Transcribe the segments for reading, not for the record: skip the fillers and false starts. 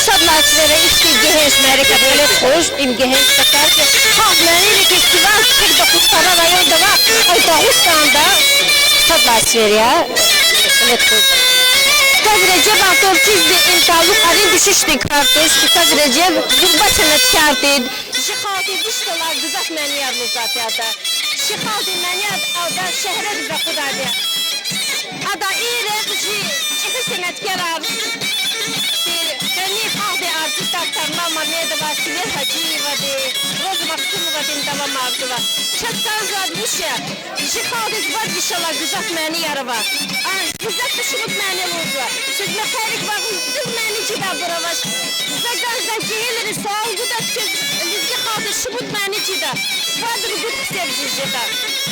Sadlaçları iki genç hareketleri hoş, im genç takar ki Halkları festival 49 tane rayonda var. Ay Dağıstan'da Sadlaçları ya. Kaz Recep Atorçiz bir imtaluk arın düşüştü kartuş. Kaz Recep zurba sanatkardı. Şihaldi diştolar güzel meniyar muzatiyada. Şihaldi meniyar alda şehre bize kudardı. Ada İrek çıkı sanatkar abi. Kani halde artistler mama medva Sinir Hacı'yı Roz Maksimova devam ardı var. Çattan zadmış ya. Şihaldi var inşallah güzel meniyar var. Güzel de şubut meniyar var. Siz mekanik var güzel menici de var. Zaten gelir sağlığı da siz lizgi halde şubut menici de. Vardır güzel sevcici de.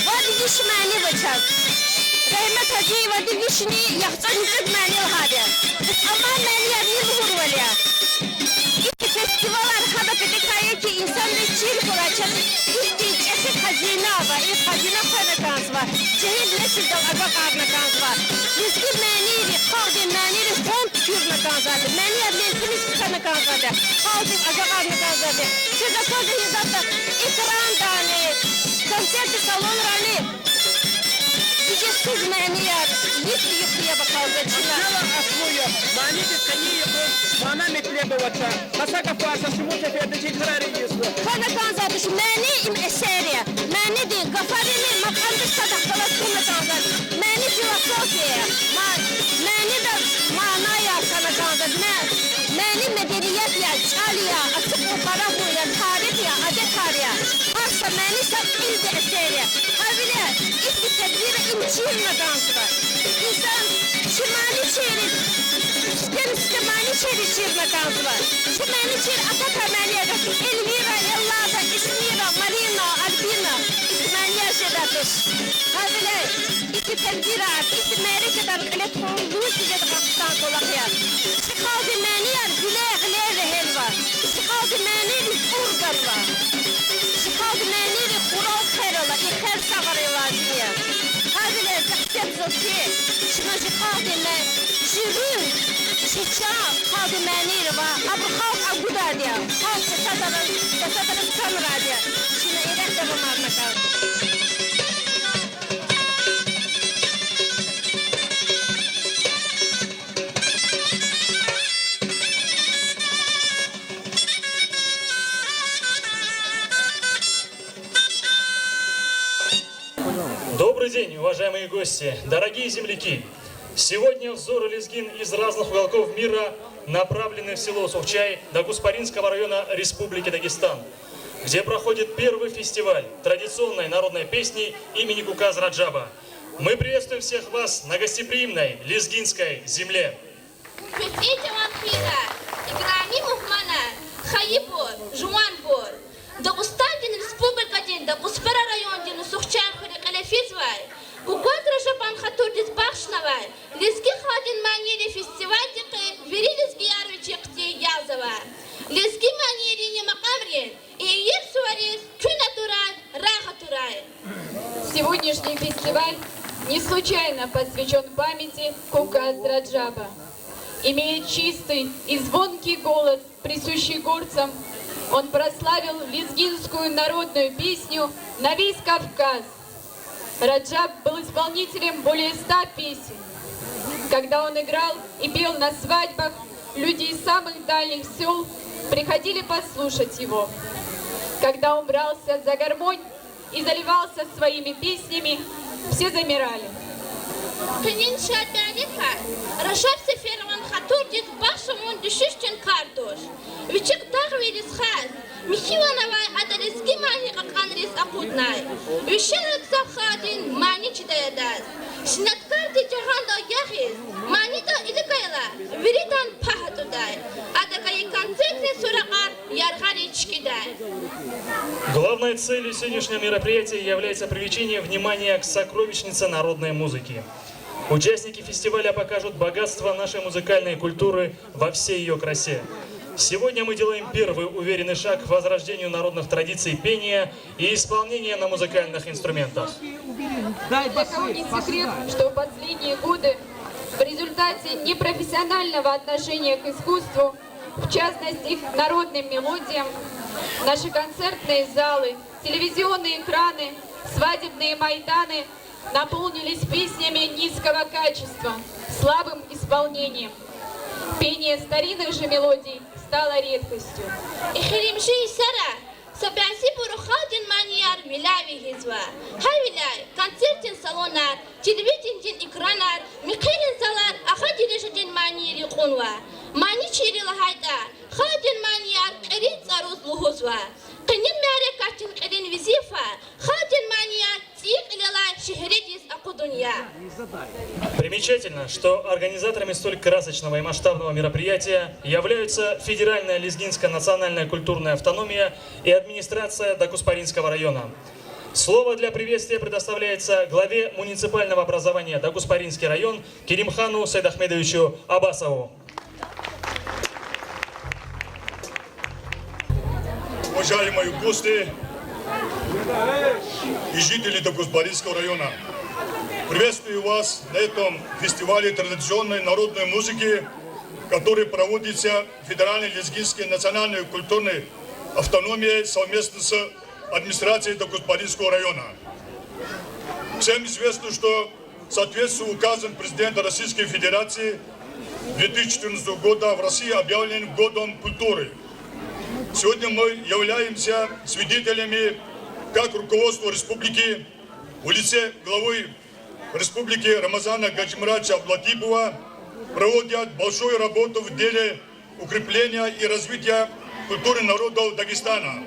Vardır iş meni var. Rahmet Hacı'yı vardı vişni yakça hücret meniyar hadi. Ama meniyar niye vurur ya? İki festival arkada pedikaya ki insan ve çil kuracak. İlk çeşit hazine var. İlk hazine kanakans var. Cehil nesil de agak arnakans var. Rizki meniyri, kaldı meniyri font kürnakans vardı. Meniyar lentimiz kanakans vardı. Kaldı agak arnakans vardı. Size kaldı hizapta ikram tane. Konserti salon rani. Siz meniyar, yıkıya bakalım çına. Yalan asmıyor. Mani de seni yapıyor. Bana metle bavata. Masaka fasa şumuta fiyatı kararı yiyorsun. Kana kanzamış meni im eseriye. Meni de gafarini makamda sadakalar kuma kanzar. Meni filosofiye. Meni de manaya kana kanzar. Meni medeniyet ya, çaliya, açık ukara huya, tarih ya, adet tarihe. Varsa meni sab ilde eseriye. Habire ilk tedbiri imçiyinle dansı var. İnsan şimali çeyri, şimali çeyri şiirle dansı var. Şimali çeyri Atakameliye gazı. Elvira, Ellada, İsmira, Marina, Albina, İsmaniye şedatış. Habire iki tedbiri at, iki meri kadar elektronluğu size de bakıştan kolakıyar. Çıkaldı meniyar, güle rehel var. Çıkaldı meniyar, urgar var. Çıkaldı meniyar, kural khayrala, ikher savarılar diye. Habire zıksep zıkke, şuna çıkaldı men, şirin, çiça, kaldı meniyar var. Abı halk agudar diye. Halk sesadarız kamera diye. Şuna irek devam arna kaldı. Добрый день, уважаемые гости, дорогие земляки! Сегодня взоры лезгин из разных уголков мира направлены в село Сухчай Дагуспаринского района Республики Дагестан, где проходит первый фестиваль традиционной народной песни имени Куказ Раджаба. Мы приветствуем всех вас на гостеприимной лезгинской земле. Дагустан'ın Республикa'nın Дагуспара rayonunun Suhçan Khalifis var. Kukaz Rajaban Khaturdis Bakşna var. Lizgi Khadin Manyeli Festival'deki veri lizgi yarıcıktı yazı var. Lizgi Manyeli'ni makamriyen, iyir suarez, künaturan, rahaturan. Сегодняшний фестиваль не случайно посвящен памяти Куказ Раджаба. Имея чистый и звонкий голос, присущий горцам, он прославил лезгинскую народную песню на весь Кавказ. Раджаб был исполнителем более 100 песен. Когда он играл и пел на свадьбах, люди из самых дальних сел приходили послушать его. Когда он брался за гармонь и заливался своими песнями, все замирали. Kının şaddanıka, Raşab Seferman Khaturdis Bakşamun düşüştün kartuş. Viçik dağveriz khaz, Mihivana vay adalezgi mani qakanriz akudnay. Üşerak zavkhadin mani çidayadaz. Şinatkar di cahanda yahiz, mani da idikayla, viridan pahatuday. Adakayı konцертный суракар яргани чкидай. Главной целью сегодняшнего мероприятия является привлечение внимания к сокровищнице народной музыки. Участники фестиваля покажут богатство нашей музыкальной культуры во всей ее красе. Сегодня мы делаем первый уверенный шаг к возрождению народных традиций пения и исполнения на музыкальных инструментах. Для кого не секрет, что в последние годы в результате непрофессионального отношения к искусству в частности, народным мелодиям, наши концертные залы, телевизионные экраны, свадебные майданы наполнились песнями низкого качества, слабым исполнением. Пение старинных же мелодий стало редкостью. Собянси бурухадин манияр вилави хизва. Хай вилай, концертин салонар, телевиденин экранар, микхерин салар, ахадирешадин манияри хунва. Мани чирила хайда, хадин манияр, керин царус лухузва. Кенин мяре картин керин визифа, хадин манияр, тик илалай, шехредис акудунья. Примечательно, что организаторами столь красочного и масштабного мероприятия являются Федеральная Лезгинская национальная культурная автономия и администрация Дагуспаринского района. Слово для приветствия предоставляется главе муниципального образования Дагуспаринский район Керимхану Сайдахмедовичу Абасову. Уважаемые гости и жители Дагуспаринского района, приветствую вас на этом фестивале традиционной народной музыки, который проводится Федеральной Лезгинской национальной культурной автономией совместно с администрацией Дагуспаринского района. Всем известно, что в соответствии с указом президента Российской Федерации 2014 года в России объявлен годом культуры. Сегодня мы являемся свидетелями, как руководство республики в лице главы республики Рамазана Гаджимурадовича Аблатипова проводят большую работу в деле укрепления и развития культуры народов Дагестана.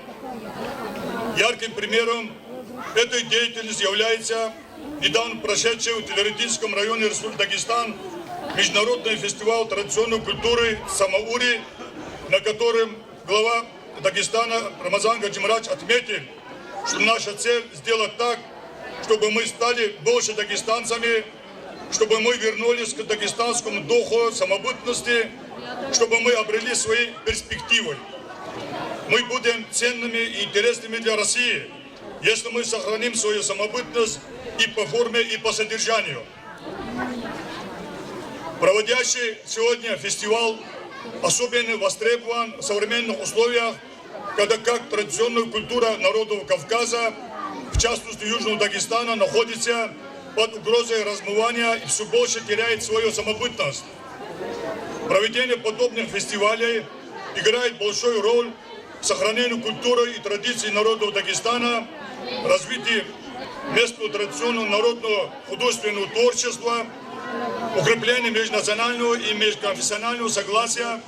Ярким примером этой деятельности является недавно прошедший в Телеретинском районе Республики Дагестан международный фестиваль традиционной культуры «Самаури», на котором глава Дагестана Рамазан Гаджимурадович отметил, что наша цель сделать так, чтобы мы стали больше дагестанцами, чтобы мы вернулись к дагестанскому духу самобытности, чтобы мы обрели свои перспективы. Мы будем ценными и интересными для России, если мы сохраним свою самобытность и по форме, и по содержанию. Проводящий сегодня фестиваль особенно востребован в современных условиях, когда как традиционная культура народов Кавказа, в частности Южного Дагестана, находится под угрозой размывания и все больше теряет свою самобытность. Проведение подобных фестивалей играет большую роль в сохранении культуры и традиций народов Дагестана, развитии местного традиционного народного художественного творчества, укреплении межнационального и межконфессионального согласия,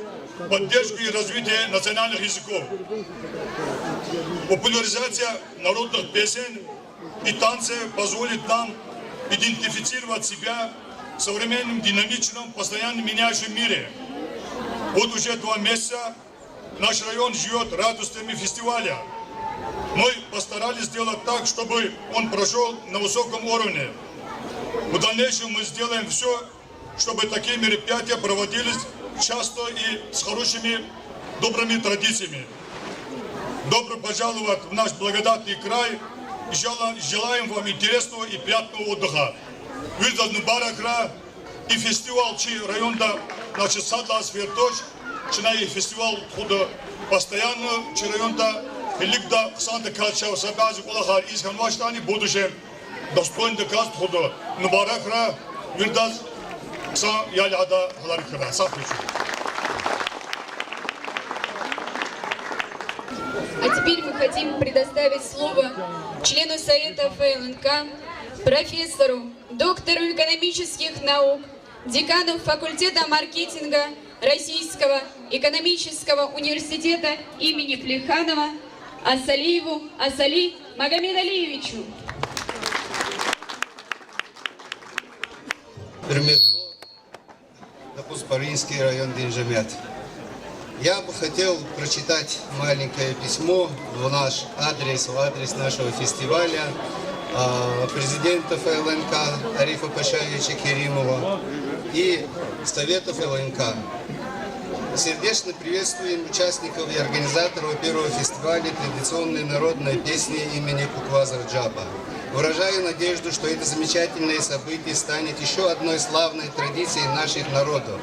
поддержку и развитие национальных языков. Популяризация народных песен и танцев позволит нам идентифицировать себя в современном, динамичном, постоянно меняющем мире. Вот уже 2 месяца наш район живет радостями фестиваля. Мы постарались сделать так, чтобы он прошел на высоком уровне. В дальнейшем мы сделаем все, чтобы такие мероприятия проводились часто и с хорошими, добрыми традициями. Добро пожаловать в наш благодатный край и желаем вам интересного и приятного отдыха. Вирдаз Мубаракра и фестиваль чи районда значит Садлас Вертош, чинай фестиваль худо постоянно чи районда Лигда Санта Кача Сабази Кулахар из Ханваштани будущем достойный доказ худо Мубаракра Вирдаз Са Яляда Халаркра. А теперь мы хотим предоставить слово члену Совета ФЛНК, профессору, доктору экономических наук, декану факультета маркетинга Российского экономического университета имени Плеханова Асалиеву Асали Магомедалиевичу. Дагуспаринский район Денжамет. Я бы хотел прочитать маленькое письмо в наш адрес, в адрес нашего фестиваля президента ФЛНК Арифа Пашаевича Керимова и Совета ФЛНК. Сердечно приветствуем участников и организаторов первого фестиваля традиционной народной песни имени Кукваза Раджаба. Выражаю надежду, что это замечательное событие станет еще одной славной традицией наших народов.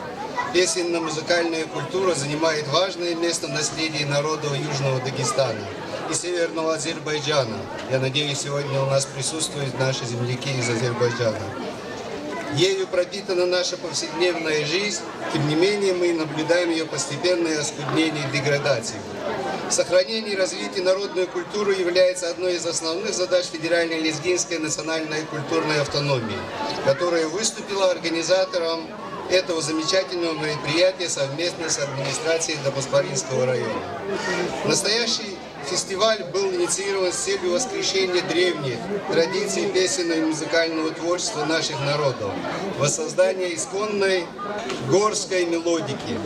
Песенно-музыкальная культура занимает важное место в наследии народов Южного Дагестана и Северного Азербайджана. Я надеюсь, сегодня у нас присутствуют наши земляки из Азербайджана. Ею пропитана наша повседневная жизнь, тем не менее мы наблюдаем ее постепенное оскуднение и деградацию. Сохранение и развитие народной культуры является одной из основных задач Федеральной лезгинской национальной культурной автономии, которая выступила организатором этого замечательного мероприятия совместно с администрацией Дабуспаринского района. Настоящий фестиваль был инициирован с целью воскрешения древних традиций песенного и музыкального творчества наших народов, воссоздания исконной горской мелодики.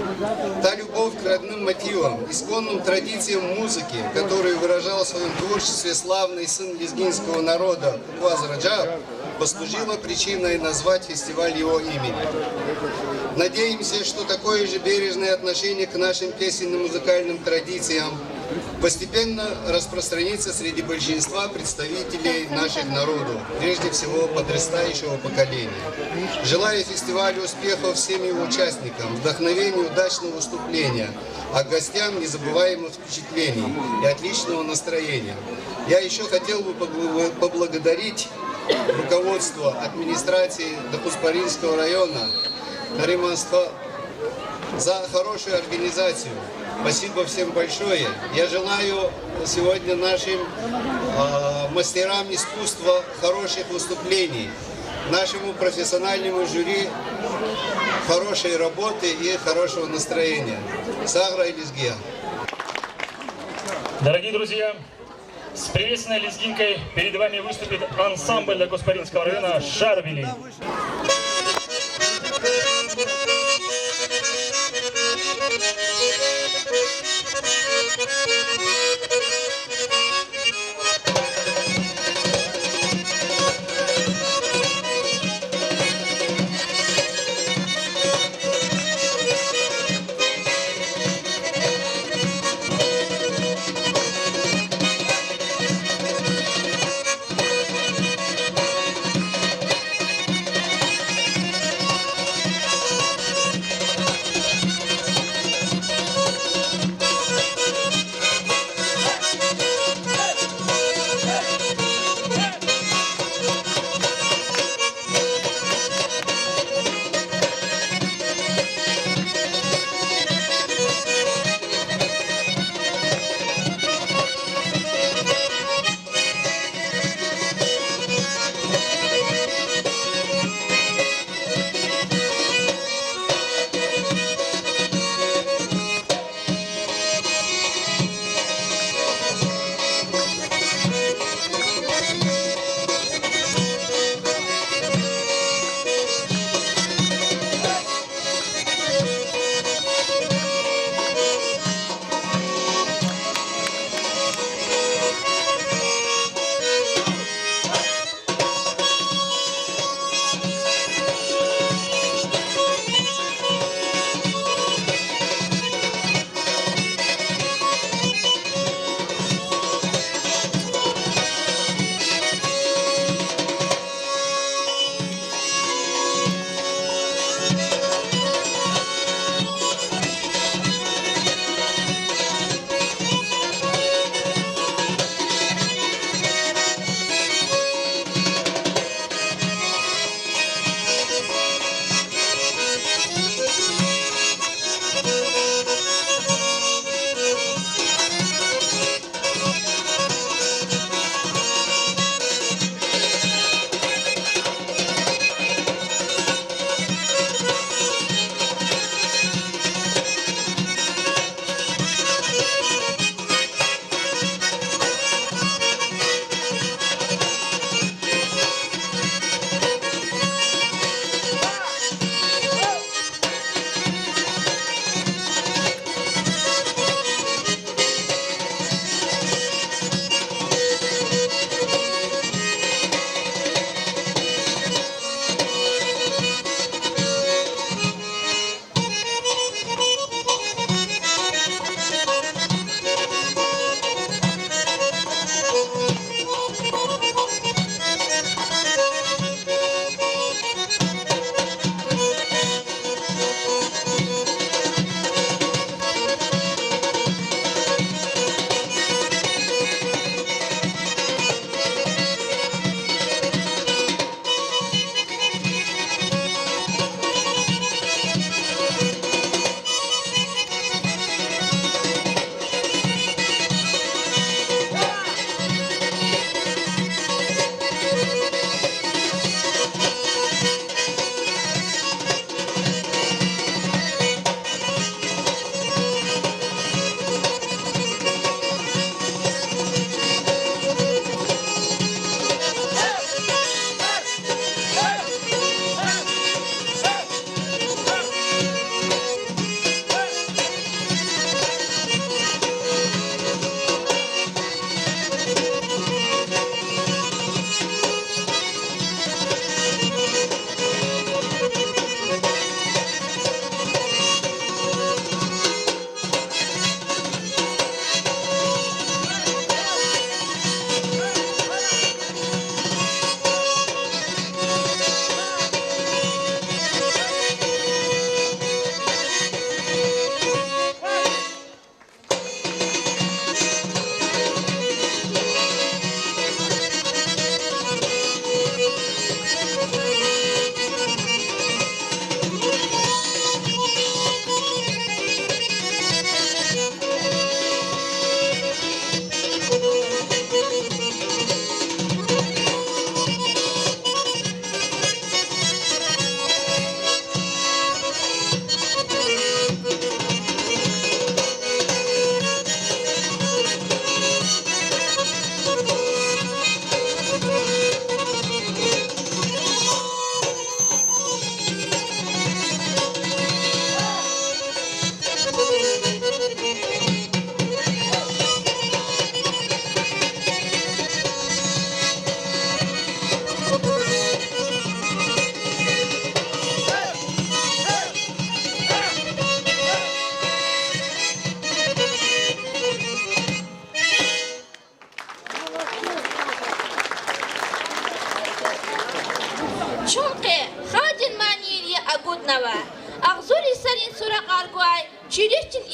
Та любовь к родным мотивам, исконным традициям музыки, которую выражал в своем творчестве славный сын лезгинского народа Куказ Раджаб, послужила причиной назвать фестиваль его имени. Надеемся, что такое же бережное отношение к нашим песенным музыкальным традициям постепенно распространится среди большинства представителей наших народов, прежде всего подрастающего поколения. Желаю фестивалю успехов всем его участникам, вдохновения, удачного выступления, а гостям незабываемых впечатлений и отличного настроения. Я еще хотел бы поблагодарить руководство администрации Дабуспаринского района Нариманства за хорошую организацию. Спасибо всем большое. Я желаю сегодня нашим мастерам искусства хороших выступлений, нашему профессиональному жюри хорошей работы и хорошего настроения. Сагра и Лезгия. Дорогие друзья, с приветственной лезгинкой перед вами выступит ансамбль Дабуспаринского района «Шарвели».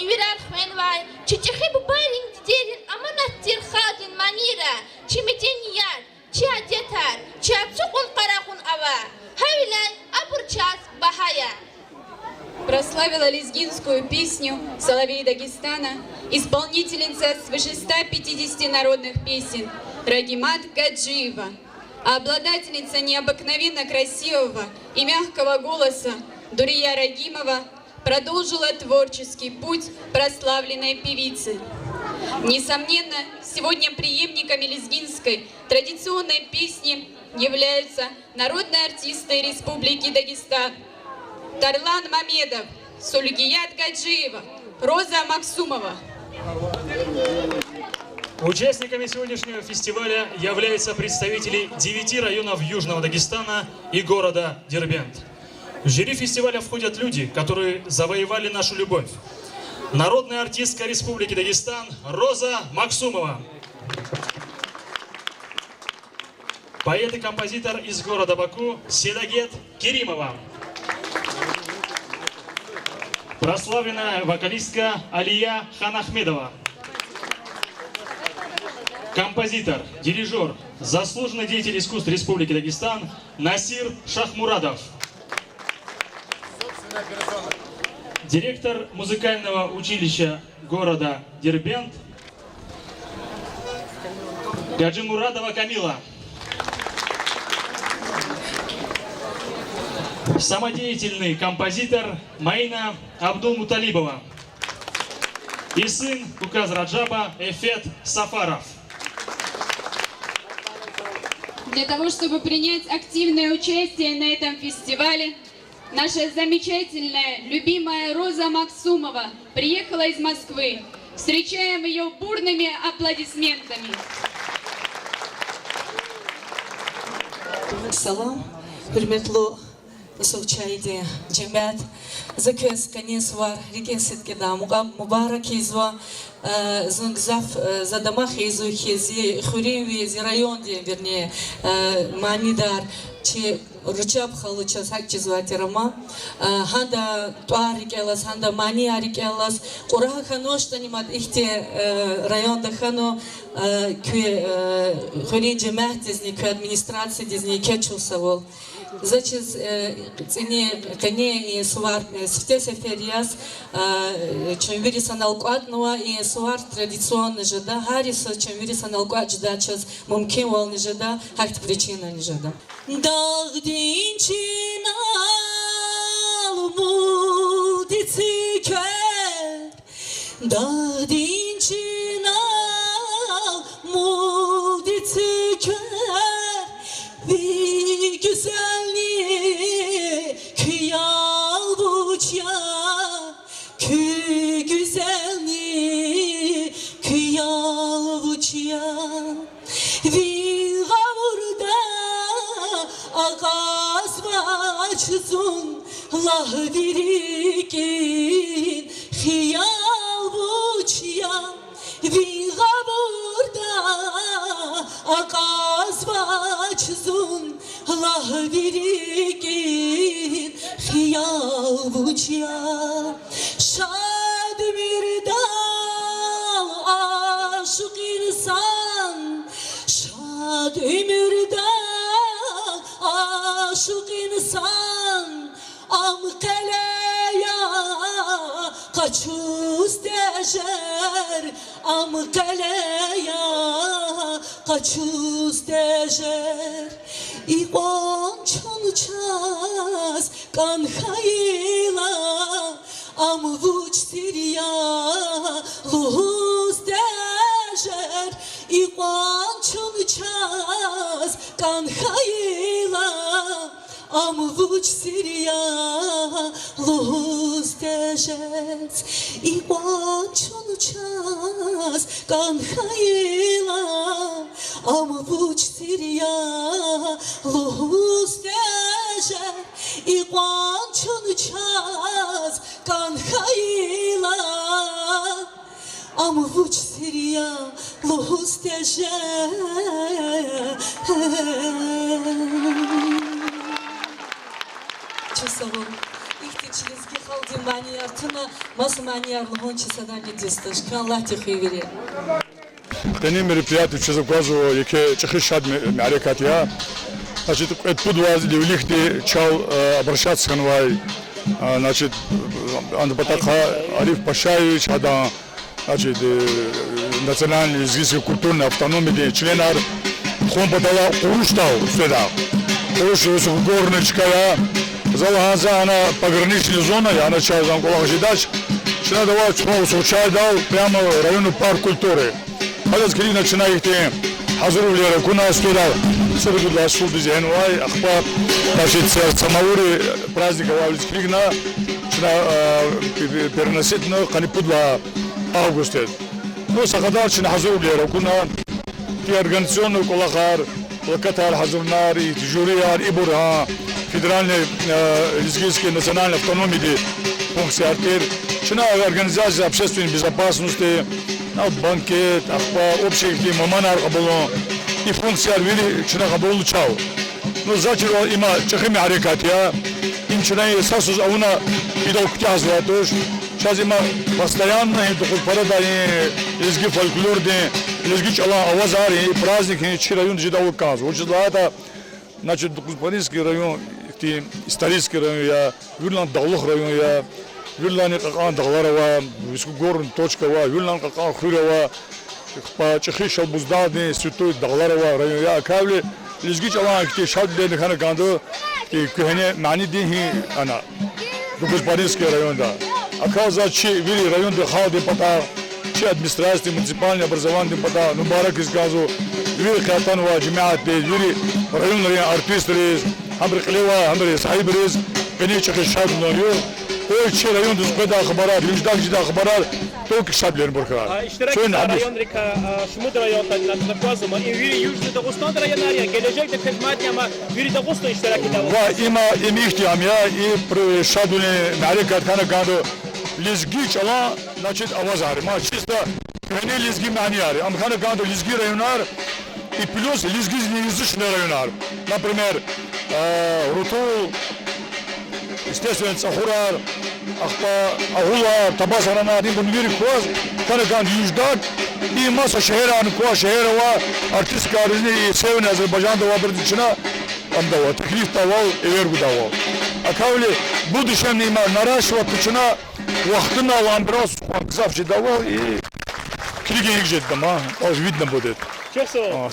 إيران خوانواي تشتخي ببارين ديرين أمانة تير خادن مانيرا تشمتينيان تشاديتار تشاتسوكون قراخون أوا هاولاي أبرچاس بحايا. Прославила лезгинскую песню «Соловей Дагестана» исполнительница свыше 150 народных песен Рагимат Гаджиева, а обладательница необыкновенно красивого и мягкого голоса Дурия Рагимова продолжила творческий путь прославленной певицы. Несомненно, сегодня преемниками лезгинской традиционной песни являются народные артисты Республики Дагестан. Тарлан Мамедов, Сульгият Гаджиева, Роза Максумова. Участниками сегодняшнего фестиваля являются представители 9 районов Южного Дагестана и города Дербент. В жюри фестиваля входят люди, которые завоевали нашу любовь. Народная артистка Республики Дагестан Роза Максумова. Поэт и композитор из города Баку Седагет Керимова. Прославленная вокалистка Алия Ханахмедова. Композитор, дирижер, заслуженный деятель искусств Республики Дагестан Насир Шахмурадов. Директор музыкального училища города Дербент Гаджимурадова Камила. Самодеятельный композитор Маина Абдулмуталибова и сын Куказ Раджаба Эфет Сафаров. Для того, чтобы принять активное участие на этом фестивале, наша замечательная, любимая Роза Максумова приехала из Москвы. Встречаем ее бурными аплодисментами. Салам, hürmetli Сучайди Джемят, закес конец вар, регенсит кеда, мубарак изва, зунгзав задамах изу хези, хуринви зи районде, вернее, манидар, че ручаб халуча сакчи зватирама, ханда туарикелас, ханда маниарикелас, кураха ханошта нимат ихте районда хано, хурин Джемат дизни, администрация дизни кечусавол. Значит, цене и сувар свете фериас, чем вирис аналкуатного и сувар традиционный жада, хариса, чем вирис аналкуат жда, час мумкин вол не жда, хакт причина не жда. Дагдин чинал мудицикер, дагдин чинал mudicikер. Bir güzelliği kıyal buçya, kü güzelliği kıyal buçya. Bir gavurda ağaz başsın, lah birikin kıyal buçya. Bir gavurda ağaz başsın, lah birikin hiyal buçya. Şad bir dal aşık insan, şad ömür dal aşık insan. Am kaleya kaçuz dejer, am kaleya kaçuz dejer. İvan çançaz kan hayla, am vuç siriya luhuz dejer. İvan çançaz kan hayla, am vuç siriya luhuz dejet. İvan çançaz kan hayla, am vuç siriya luhuz dejet. İvan çançaz kan hayla, am vuç siriya luhuz dejet. Часовом. Их ты через халдин маньяртына мас маньярлыгын чесадан гидистыш. Аллах тихивери. Дани мероприятие через глазу, яке чехишад мярекатия. Значит, это подваз ливлихти чал обращаться к новой. Значит, Андрей Ариф Пашаевич, ада, значит, национальной лезгийской культурной автономии, член хон подала Уруштау сюда. Уруштау горночкая, залаза она пограничная зона, я начал там колохожидать. Член давал чмо случай дал прямо районный парк культуры. هذا كلي نشنايتي حضروا لي كنا استودع سرقوا الأسود زينواي أخبار تاشيت سماوري праздник авалис кригна شنا переноситنا قنيبودلا августет. Но сахадар شنا حضروا لي كنا في организационный колахар локатар حضرنا и жюриар и бурها федеральный лезгийский национальный автономии функционер شنا организация общественной безопасности банкет, общие мамана работало и функция вели чина работало чау. Но зачем има чехими арекатия, им чина и сасус ауна идол кутязла тоже. Сейчас има постоянно и доход парада и лезги фольклор де лезги чала авазари и праздники и район жидал каз. Вот же это значит Кузбанинский район, исторический район я, Вирланд Далох район я. Вирлани какан дагларова, вискугорн точкова, Вирлан какан хурова, чехи шалбуздадни, святой дагларова, район я кавли, лизги чалан кти шалдли нехана ганду, ки кухне мани дихи ана, Кузбанинский район да. Оказывается, че вили район де халди пата, че администрации, муниципальное образование пата, нубарак из газу, вили хатанова, джимаат де, вили район артист рез, хамбри клева, хамбри сахиб рез, кни чехи шалдли нойо. Ой, че район дузгода хабарар, юждак жида хабарар, только шаблер буркар. İştirak rayон rika, şumud rayondan natfazım. İyi Южный Дагестан rayonları, gelecekte hizmet ama biri Dagestан iştirak ediyor. Ва има ихтиям я и шабле мярекат хана ганду лизги чала, значит авазар. Ма чисто крене лизги маниари. Ам хана ганду лизги районар и плюс лизги неязычные районар. Например, Рутул, естественно, Цахурар, Ахула, Табасарана, один бунвири кваз, Канаган Юждак, и масса шехера, Анкуа Шехерова, артистка аризни и Северный Азербайджан дава бирдичина, амдава, теклиф давал, эвергу давал. А кавли, будущем има наращивать причина, вахтына ламбрас, кзавчи давал, и криги их жет дома, видно будет. Çok sağ ol.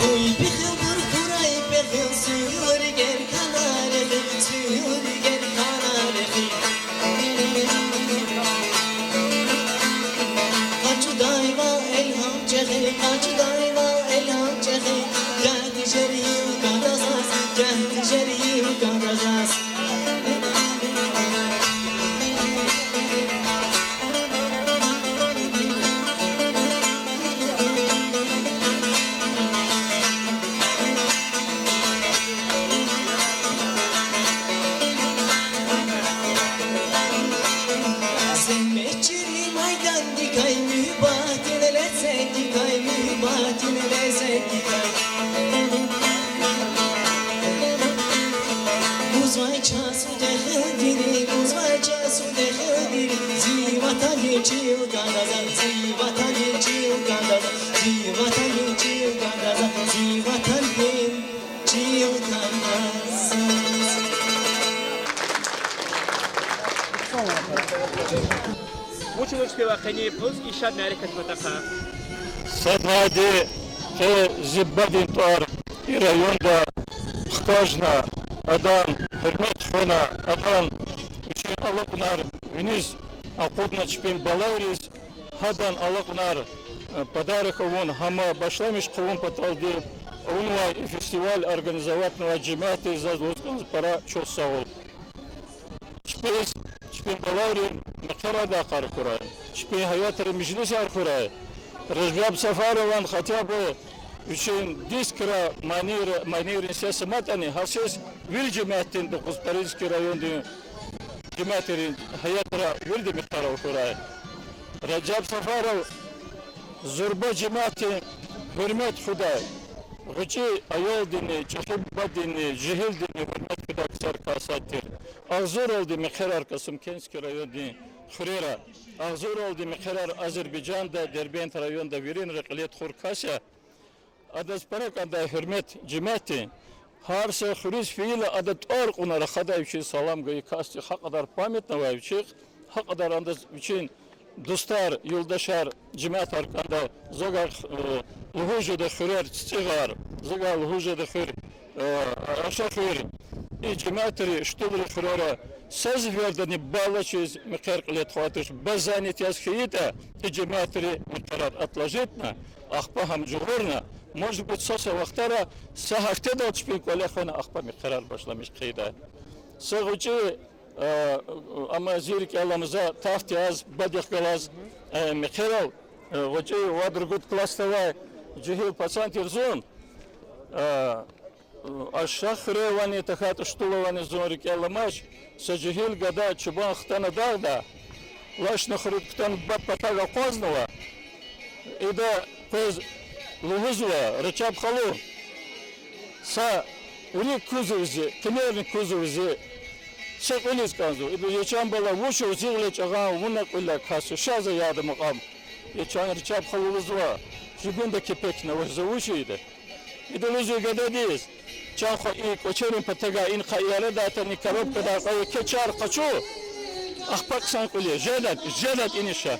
Oy bir xıldır kuray bir xıl suyur ger kanarı suyur cilgandaza Zivatani cilgandaza Zivatani cilgandaza Zivatani cilgandaza Училось певахани плюс и шад нарекат матаха. Саднади ке зиббадин тар и районда хтажна адам хөрмәт хона адам üçün алакнар вниз акудна чпин балаврис хадан алакнар подарок он хама башламиш кулун паталди онлай фестиваль организовать на джематы за лозган пара чосаул чпис чпин балаври махара да каркура чпин хаятыр мижлис аркура رجب سفاروان خطاب üçün diskra manir siyasetini hassas bir cemaatin de Kuzparinski rayonda cemaatlerin hayatına bir de miktar okuray. Recep Safarov zurba cemaati hürmet Xuday. Gıcı ayol dini, çekibba dini, cihil dini hürmet Xuday kısar kasattir. Ağzur oldu miktar arkasım Kenski rayonda Xurera. Ağzur oldu miktar Azerbaycan'da Derbent rayonda virin rıkıliyet Xurkasya. Adas parakanda hürmet cemaati. Harsa xuriz fiili adat orq onara xaday için salam gayı kasti haqadar pametna vayvçıq. Haqadar andas için dostlar, yoldaşlar cemaat arkanda zagar luhujuda xurer çiçeğar. Zagar luhujuda xur aşağı xur. Cemaatri ştulri xurara saz verdani balaçız miktar qilet xatir bazanit yaz xiyita cemaatri miktar atlajetna axpa ham jugurna Может быть, соса вахтара сахахте да чпин колехона ахпа микрар башлаmış qıyda. Sığıcı ama zirik alamıza tahti az badih galaz mikral hoca vadırgut klastava cihil pasantir zon aşağı xrevani tahat ştulovani zorik alamaş sajihil gada çuban xtana dağda lashna xruttan bat pataga qoznova ida qoz Лугузва, Рычаб Халу, са улик кузовзи, кемерник кузовзи, шек улис канзу. Иду ячан бала вушу зиглеч аган вунак уля касу, шаза яды мақам. Ячан Рычаб Халу лузва, жибинда кепекна вахза вушу иди. Иду лузу гада диз, чан ха и кочерин патага ин хайяре дата ни коробка да қай кечар қачу. Ахпак сан куле, жадат иниша.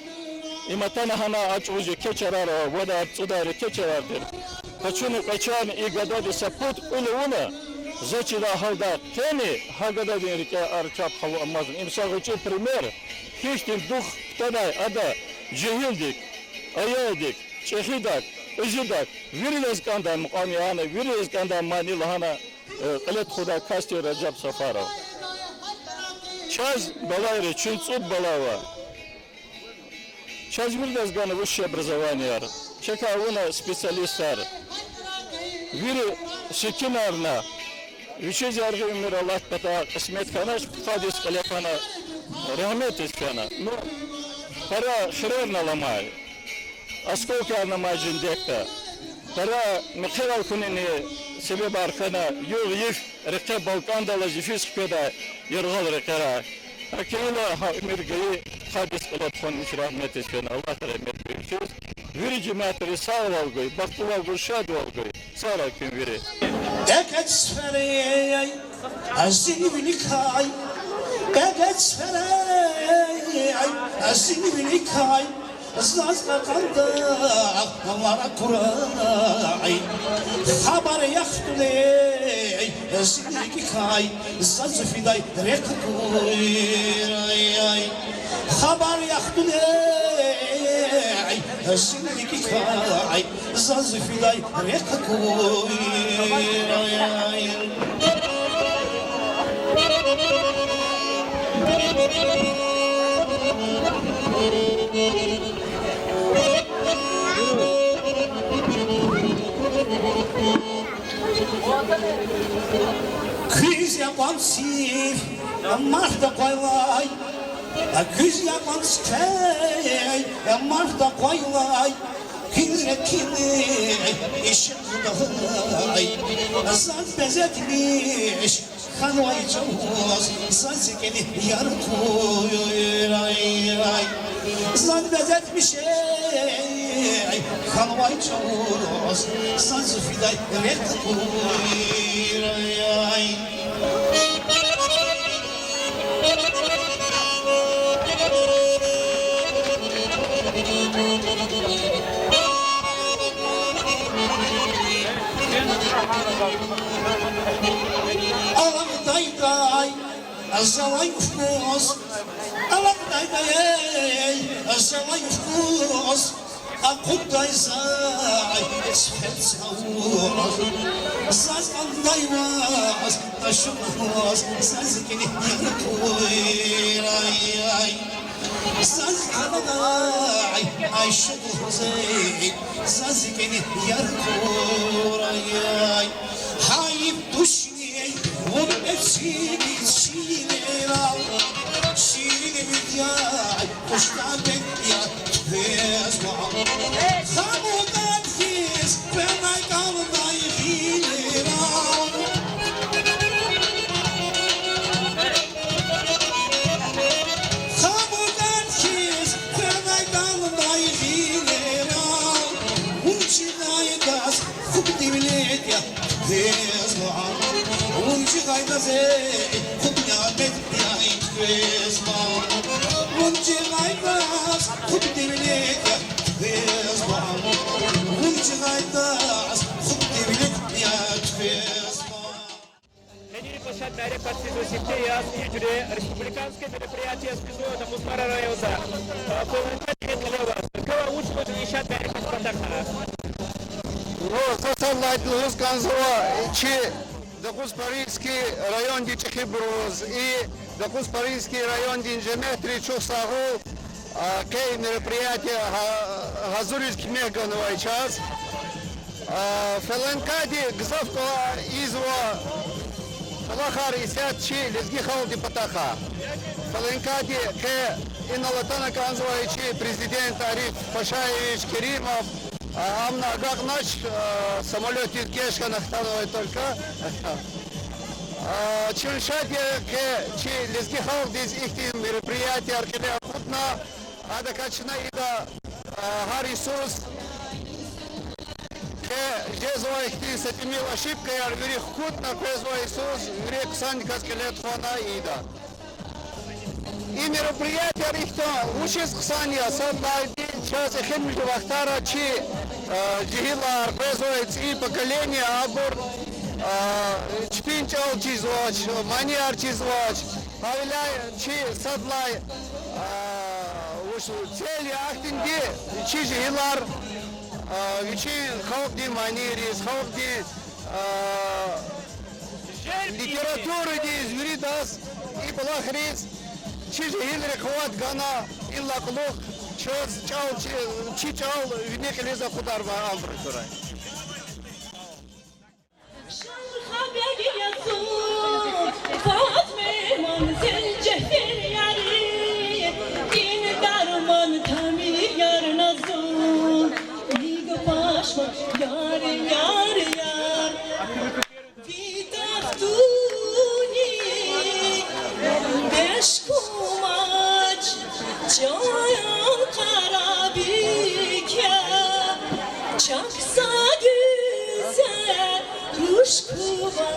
İmatana hana aç ucu keçerar vada çudar keçerardır. Kaçını kaçan igada de saput uluna. Zaçı da halda teni hagada derike arçap havu amazın. İmsağıcı primer. Hiçtin duh taday ada cehildik, ayaldik, çehidak, üzüdak. Viriliz kandan mukamiyana, viriliz kandan manilahana qalet xuda kasti Recep Safarov. Çaz balayri çuntsud balava. Чазмирдас гана высшее образование, чекауна специалистар. Вири шекинарна, вичези архив мир Аллах пата кысмет ханаш хадис калефана рахмет искана. Ну пара хирер наламай, аскока намай жиндекта. Пара михирал кунини себеб архана юг йиф рекеб балкандала жифис педа йыргал рекара. Akela ha emirgeyi hadis kalatfon iş rahmet etsin. Allah rahmet eylesin. Veri cemaatleri sağ olgoy, baklı olgoy, şad olgoy. Sağ olgoy veri. Beget sferey, azini bilikay. Beget sferey, azini bilikay. Zazla kanda, amara kuray. Haber yahtuley, azini bilikay. Zaz fiday rekakuy. Haber yahtuley, azini bilikay. Zaz fiday rekakuy. Kız yapan sif, marda koylay. Kız yapan skey, marda koylay. Hizmetini işin kudalay. Zaz bezetmiş, kanvay çavuz. Zaz geli yar koy, ay ay. Zan bezetmiş ey kanvay çoğuz Sazı fiday rekt kuyur ay Alam day day Azalay ufuz Alam day day Azalay ufuz Akut day zay Esfet savuz Zaz anday vaz Taşım ufuz Zaz gini yarkuyur ay ay Zaz kanaday Ay şukuzey Zaz gini yarkuyur ay ay Hayip düşmey Onun hepsini şiirine al Şiirine müdyay Kuşlar bekliyor Tüfez var Kamudan fiz Ben ay kalday filir al Kamudan fiz Ben ay kalday filir al Uçinay das Kup divlet ya Tüfez var Unci gayda zey Kup nimet ya Tüfez var Unci gayda Kup divlet ya Tüfez var Unci gayda Kup divlet ya Tüfez var Леонид Площадь на репортажи я юре республиканское мероприятие с Кизуэта Мусмара Райоза. Какова училась нищат на репортажах? Засалладлус Ганзова, чи Дакуспарийский район Дичехибруз и Дакуспарийский район Динжеметри Чусагу, кей мероприятие Газурийский мегановый час. Феленкади Гзавкова изва Лахар Исят чи Лезги Халди Патаха. Феленкади ке Иналатана Ганзова чи президент Ариф Пашаевич Керимов. Амна Агагнач, самолет из Гешка нахтановой только. Чуншади ке чи Лезги Халди из их мероприятия Аркеле Акутна, Адакачна Ида Гарисус. Жезова ихти сатимил ошибкой, арвери хут на Крезва Иисус, грек Санька скелет фона Ида. И мероприятие рихто учис Ксания Садлайди, час эхемиш вахтара чи Джихила Крезовец и поколение Абур Чпинчал чизвач, Маниар чизвач, Павляй чи Садлай цели ахтинди чи Джихилар Вичи халкди манерис, халкди литературы дис, юридас и балахрис, чиж хилре хват гана, илла клух, чоз чал чи чал винекли за хударва амбрутурай. Yar yar yar Vidaftuni Beş kumaç Cayan karabike Çaksa güzel Ruşkuva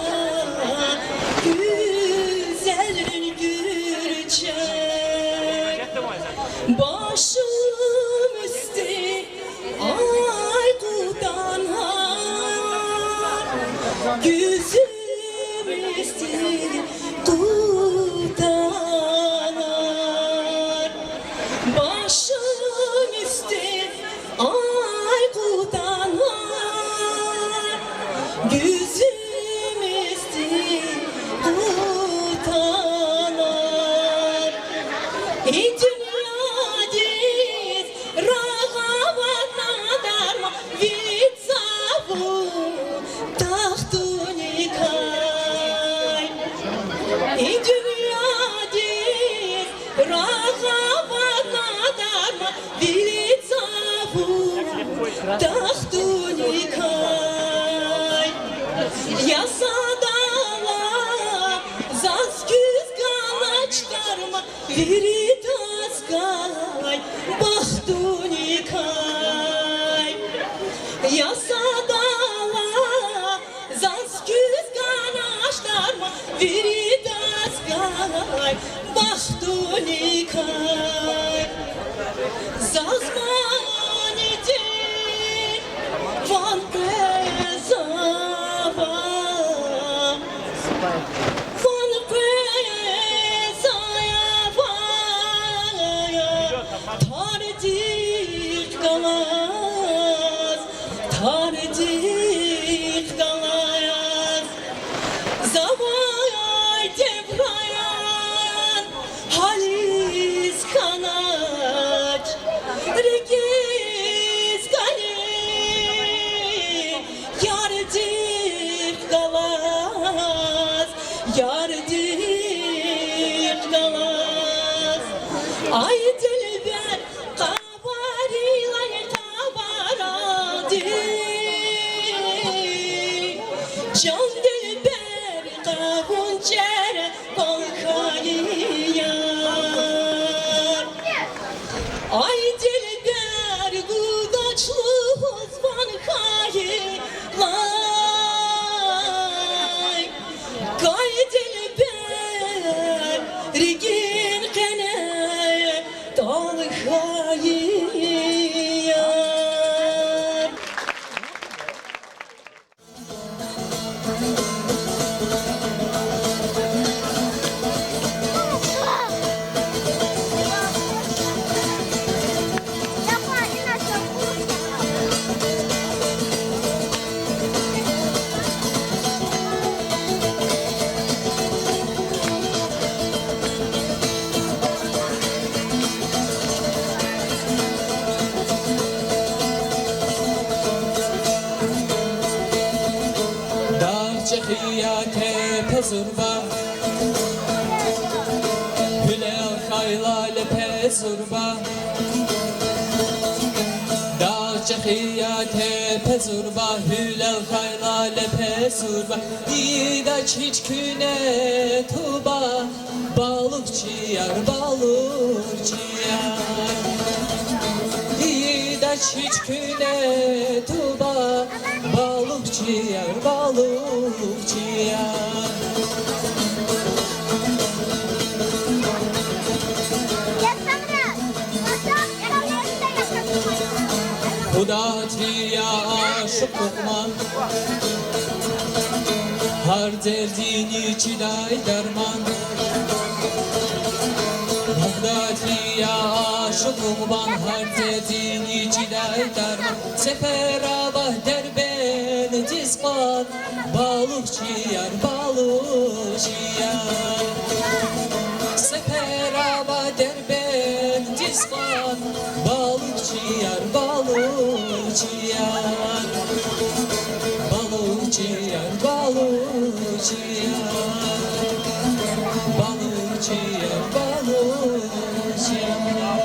Güzelin gürçek Başım üstü Ay kudan har Yüzüm üstü kudan har Başım üstü ay kudan har Yüzüm üstü kudan har Tahtunikay Yasadala Zaz küz kana çıkarma Veritas kay Bahtuni kay Yasadala Zans küz ganaştarma Viridas kay Bahtuni kay Zazmani din Van Prezava Van Prezaya Vaya Tardik galas Tardik galas Zavay devrayan Halis kanat Regiz gani Yardik galas Yardik galas Ay dilber kabarilay kabaradi Can dilber kabunçer balkayiyar Ay dilber gudaçlı hızvan kayılay Kay dilber rigin kene dal kayiyar Dağcıhiyate pezurba Hülel haylale pezurba Dağcıhiyate pezurba Hülel haylale pezurba İdaç hiç küne tuba Balıkçı yar balıkçı yar İdaç hiç küne tuba Balıkçı yar balıkçı yar Huda triya aşık olma Har derdini çiday derman Huda triya aşık olman Har derdini çiday derman Sefer abah derben dizman Balıkçı yar balıkçı yar Sefer abah derben dizman Balıkçı yar balıkçı yar Balıkçı yar balıkçı yar Balıkçı yar balıkçı yar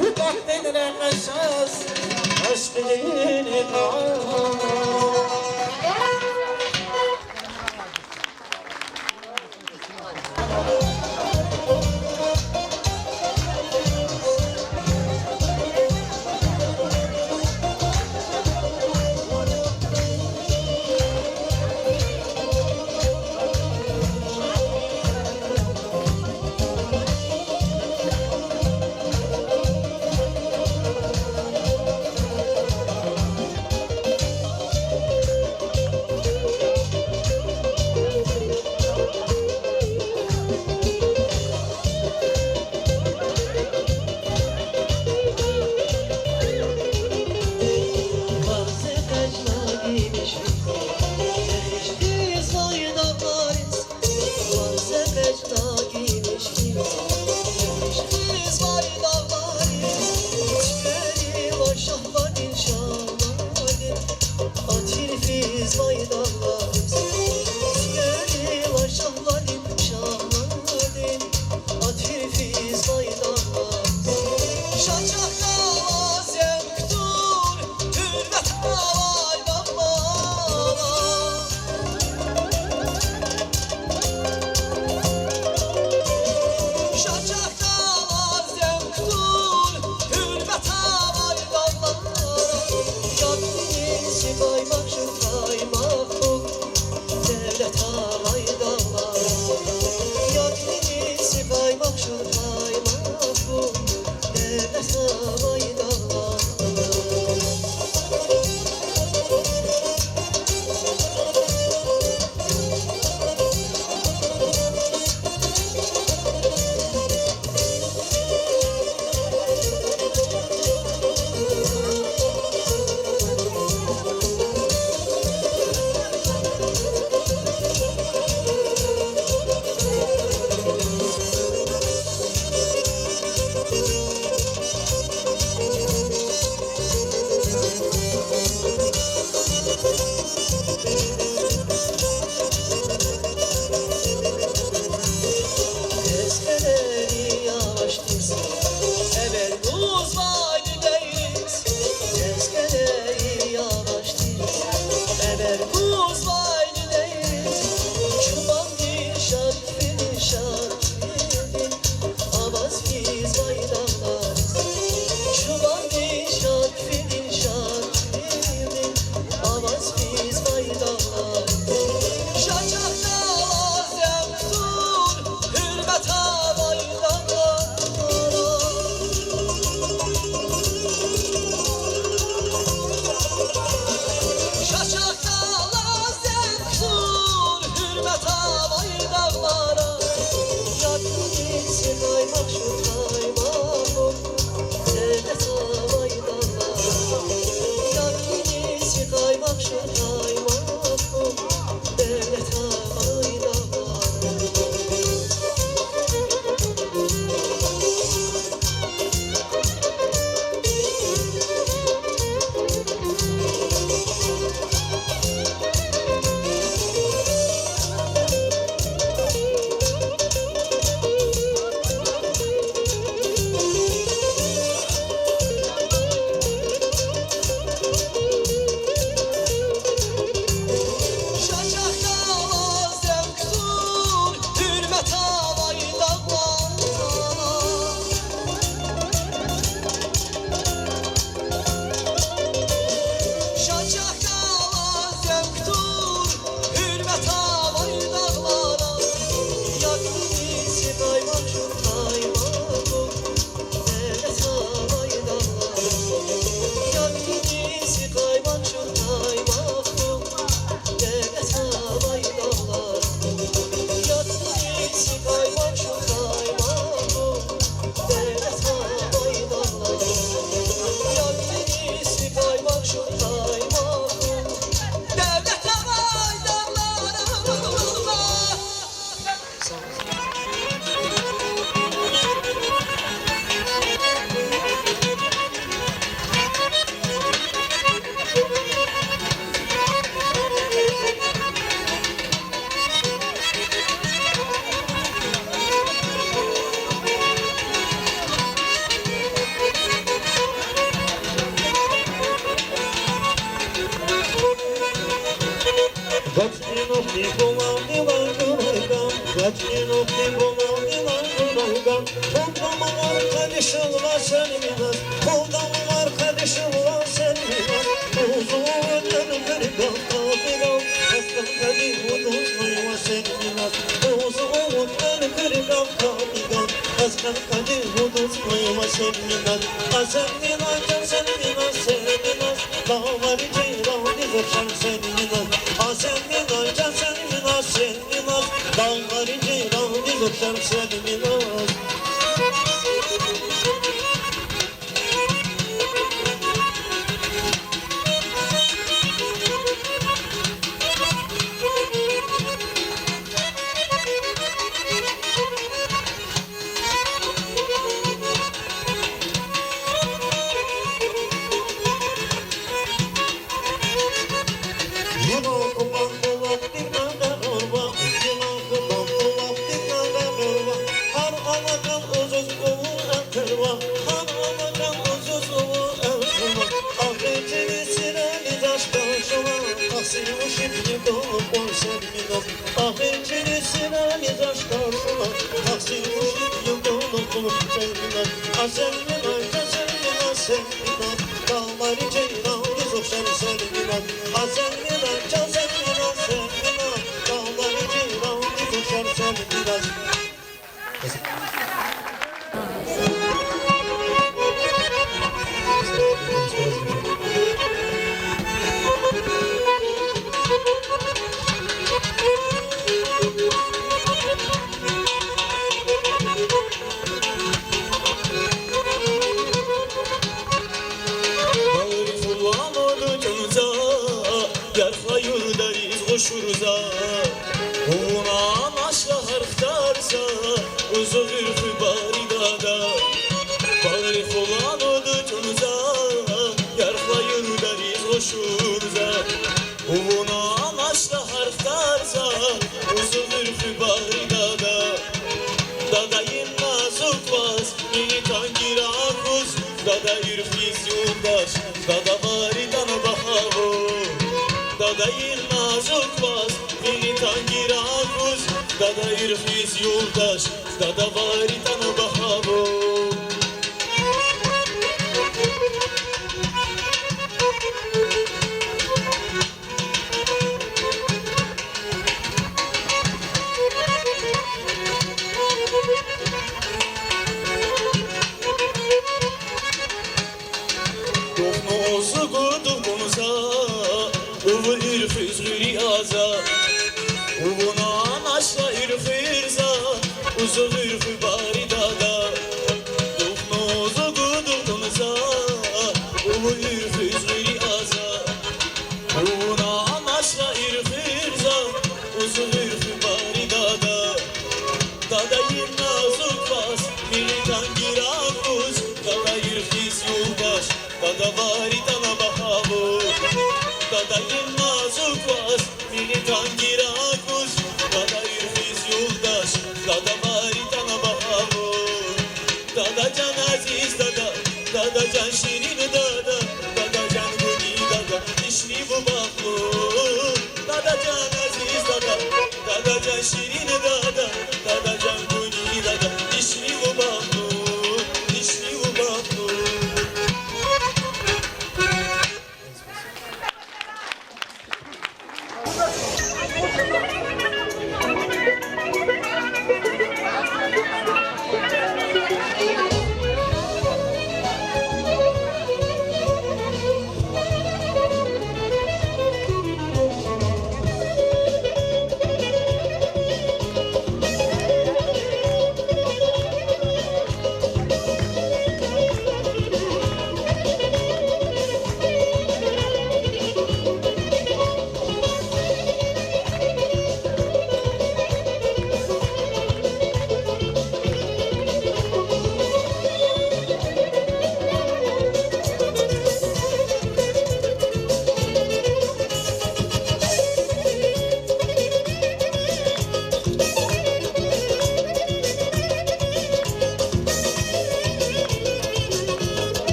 وتحت الرقصاص أسفلين sen biraz Koldan arkadaşım var sen biraz Uzun ömür kalkıyor Aslan kadir unutmayma sen biraz Uzun ömür kalkıyor Aslan kadir unutmayma sen biraz Sen biraz sen biraz sen biraz Dağlar ceylan dizersen sen biraz Sen biraz sen biraz sen biraz Dağlar ceylan dizersen sen biraz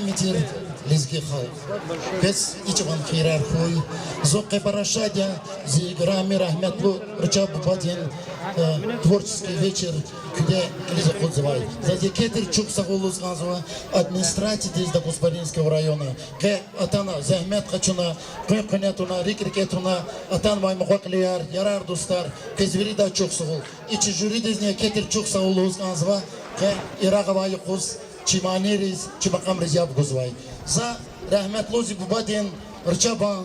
памяти лезги хай. Без ичван хирар хуй. Зоке парашадя, зиграми рахметлу, рычаб бадин, творческий вечер, где Лиза Кудзывай. За декетер чук сагулус газва, администрации из Дагуспаринского района. Ке атана захмет хачуна, ке конятуна, рикрикетуна, атан вай мухаклияр, ярар достар, ке зверида чук сагул. Ичи журидизне кетер чук сагулус газва, ке ирагавай куз, чиманерис, чимакам резяб гузвай. За rahmetli Bubadin, Rıçaba,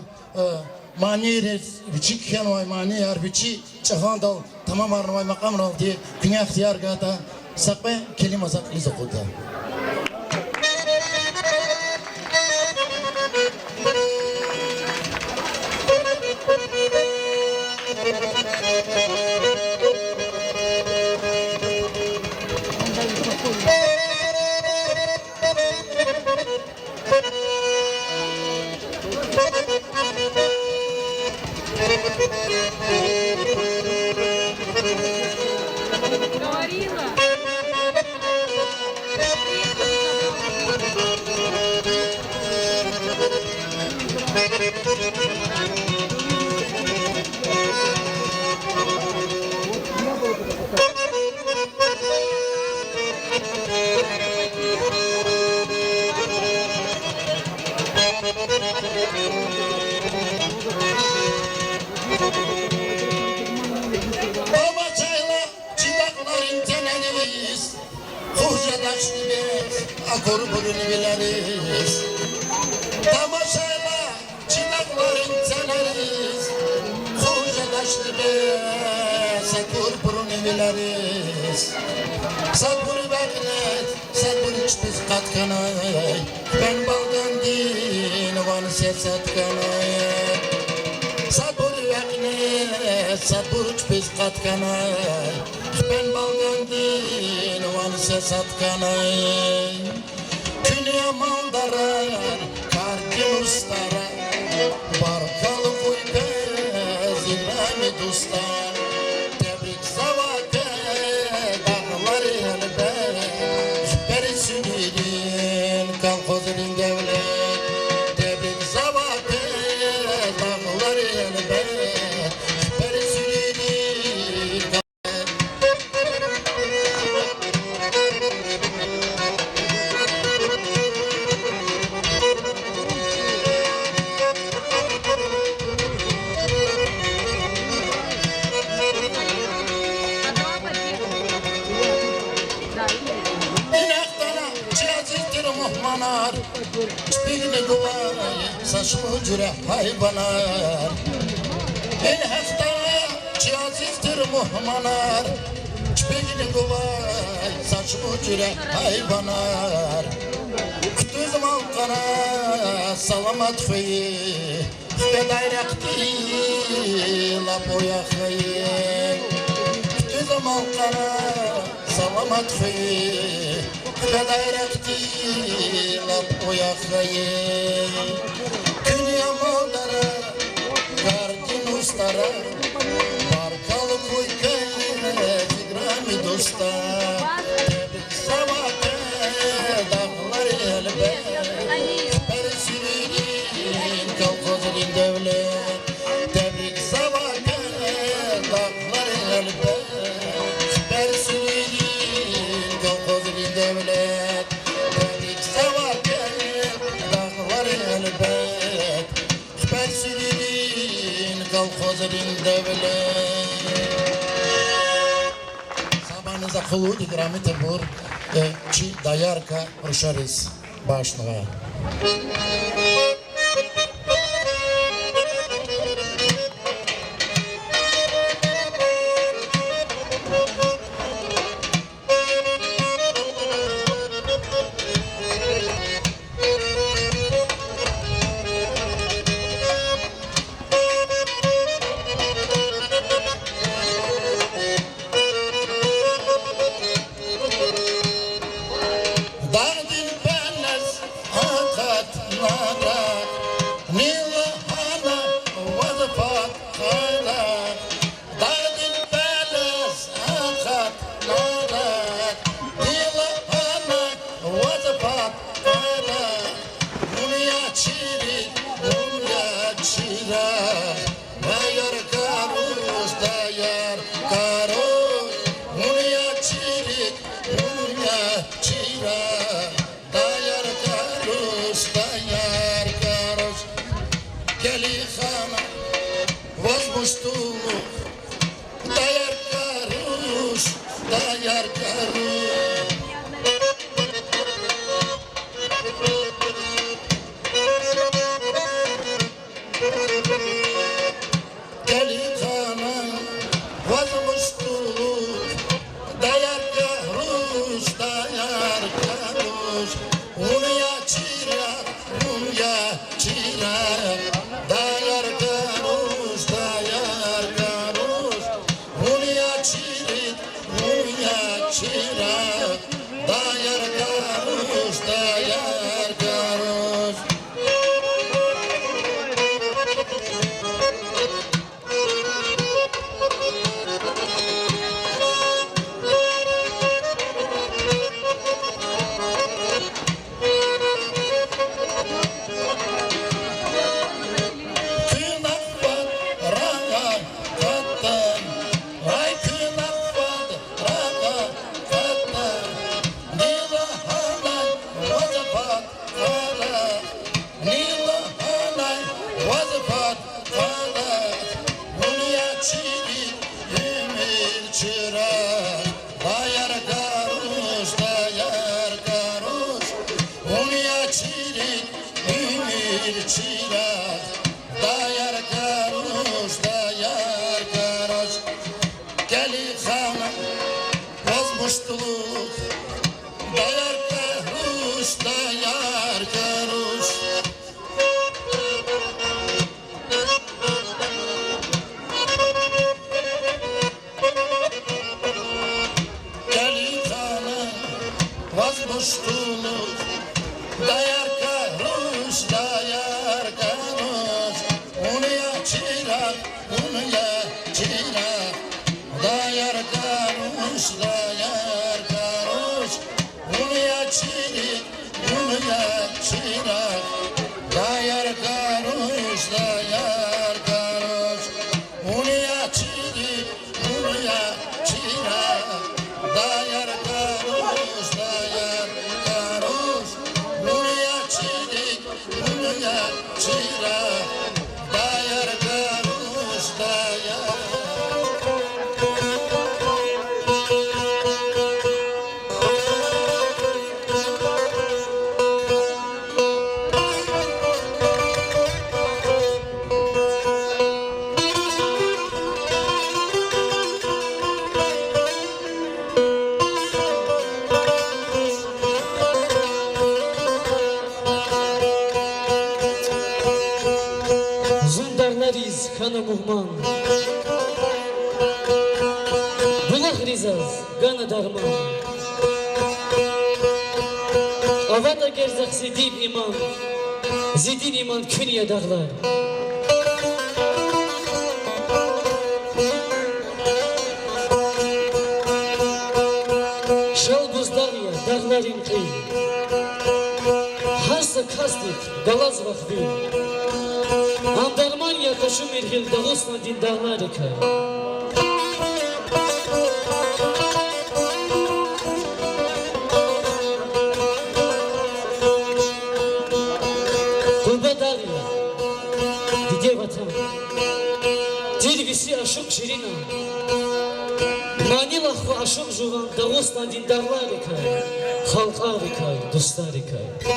maniyeriz, biçi khenvay maniyar, biçi çahandal, tamam arnavay makamral diye dünya ihtiyar gata, sakbe kelime sak liza kuda. Akor burun bileriz, tamaşayla çınakların seneriz. Koca taşlı bez, akor burun bileriz. Sabır beklet, sabır içtiz katkanay. Ben baldan din, van sesat kanay. Sabır beklet, sabır içtiz katkanay. Ben baldan din, van sesat kanay. Dünya maldarar, kargın ustara, barkalı koypez, İbrahim dostlar. Tebrik zavake, dağları elbet, süperi sünidin, kalkozun devlet. Tebrik zavake, dağları elbet, süperi sünidin. Spigni guvay, saçma cüre hayvanar. Bir hafta çiyazizdir muhmanar. Spigni guvay, saçma cüre hayvanar. Kütüzüm alkana, salamat hıyı. Bedayrakti, la boya hıyı. Kütüzüm alkana, salamat hıyı. Bedayrakti, la boya hıyı. Dünya mallara, kargın ustara. Barkalı koyke, İbrahim dostlar. Tebrik zavake, dağlar elbet. Persülün, kalkozun devlet. Tebrik zavake, dağlar elbet. Persülün, kalkozun devlet. Tebrik zavake, dağlar elbet. Persülün, kalkozun devlet. Sabahınıza kulu ikram etebur. Çi dayarka ruşarız başlığa. Dardin penes akat narak, Nila hana vazifat kharak. Dardin penes akat narak, Nila hana vazifat kharak. Gelihana vazmuştuluk Dayar karuş, dayar karuş Gelihana vazmuştuluk Dayar karuş, dayar karuş Unya çırak, unya çırak Dayar karuş, dayar karuş Unya çırak, unya çırak Dayar karuş, dayar karuş Gelihana vazmuştuluk Dayar karuş, dayar karuş Gelihana vazmuştuluk Dayar karuş, dayar karuş Unya çırak, unya çırak Dayar karuş, dayar karuş Unya çırak, unya çırak Dayar karuş, dayar karuş Unya çırak, unya çırak Dayar karuş, dayar karuş Unya çırak, unya çırak Dayar karuş, dayar Zundarlariz kana muhman Bulaq rizaz gana darman Avada gerzaq zidin iman Zidin iman künye dağlar Şal buzdağya dağların kıy Harsa kastik galaz vakti Andarman yakışım ergil dağısla dindarları kay Kulba dağya Dide vatan Dilvisi aşık şirina Manilahı aşık juvan dağısla dindarları kay Halkarı kay, dostları kay